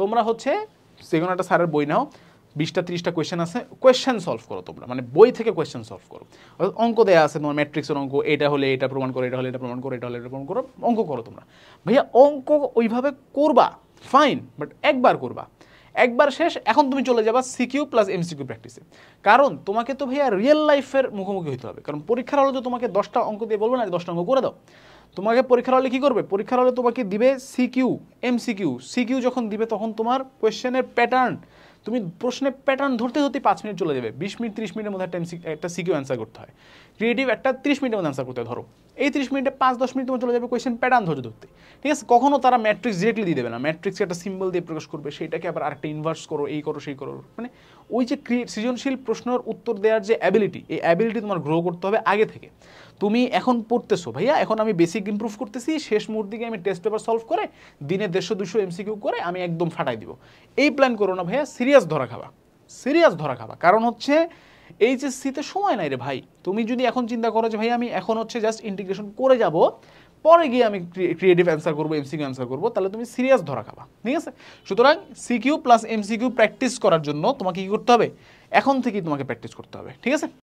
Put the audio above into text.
তোমরা হচ্ছে সেখানে একটা স্যারের বই নাও, 20টা 30টা কোয়েশ্চেন আছে, কোয়েশ্চেন সলভ করো তোমরা, মানে বই থেকে কোয়েশ্চেন সলভ করো। অঙ্ক দেওয়া আছে তোমার ম্যাট্রিক্সের অঙ্ক, এটা হলে এটা প্রমাণ করো, এটা হলে এটা প্রমাণ করো, এটা হলে এটা প্রমাণ করো, অঙ্ক করো তোমরা। ভাইয়া অঙ্ক ওইভাবে করবা ফাইন, বাট একবার করবা, একবার শেষ। এখন তুমি চলে যাবা সিকিউ প্লাস এমসিকিউ প্র্যাকটিসে, কারণ তোমাকে তো ভাইয়া রিয়েল লাইফের মুখোমুখি হতে হবে। কারণ পরীক্ষার হলে তো তোমাকে 10টা অঙ্ক দিয়ে বলবে না 10টা অঙ্ক করে দাও। তোমাকে পরীক্ষার হলে কী করবে, পরীক্ষার হলে তোমাকে দিবে সিকিউ এমসিকিউ। সিকিউ যখন দিবে তখন তোমার কোয়েশ্চেনের প্যাটার্ন, তুমি প্রশ্নের প্যাটার্ন ধরতে ধরতে 5 মিনিট চলে যাবে। 20 মিনিট 30 মিনিটের মধ্যে একটা সিকিউ অ্যান্সার করতে হয়, ক্রিয়েটিভ একটা 30 মিনিটের মধ্যে অ্যান্সার করতে হয়। ধরো এই 30 মিনিটে 5-10 মিনিট তোমার চলে যাবে কোয়েশ্চেন প্যাটার্ন ধরতে ধরতে, ঠিক আছে। কখনো তারা ম্যাট্রিক্স ডিরেক্টলি দিয়ে দেবে না, ম্যাট্রিক্সকে একটা সিম্বল দিয়ে প্রকাশ করবে, সেটাকে আবার আরেকটা ইনভার্স করো, এই করো সেই করো। মানে ওই যে সৃজনশীল প্রশ্নের উত্তর দেওয়ার যে অ্যাবিলিটি, এই অ্যাবিলিটি তোমার গ্রো করতে হবে আগে থেকে। তুমি এখন পড়তেছো ভাইয়া, এখন আমি বেসিক ইমপ্রুভ করতেছি, শেষ মুহূর্তে গিয়ে আমি টেস্ট পেপার সলভ করে দিনে 150-200 এমসিকিউ করে আমি একদম ফাটাই দিব, এই প্ল্যান করো না ভাইয়া। সিরিয়াস ধরা খাবা, সিরিয়াস ধরা খাবা। কারণ হচ্ছে এইচএসসিতে সময় নাই রে ভাই। তুমি যদি এখন চিন্তা করো যে ভাই আমি এখন হচ্ছে জাস্ট ইন্টিগ্রেশন করে যাব, পরে গিয়ে আমি ক্রিয়েটিভ অ্যান্সার করবো, এমসিকিউ অ্যান্সার করবো, তাহলে তুমি সিরিয়াস ধরা খাবা, ঠিক আছে। সুতরাং সিকিউ প্লাস এমসিকিউ প্র্যাকটিস করার জন্য তোমাকে কী করতে হবে, এখন থেকেই তোমাকে প্র্যাকটিস করতে হবে, ঠিক আছে।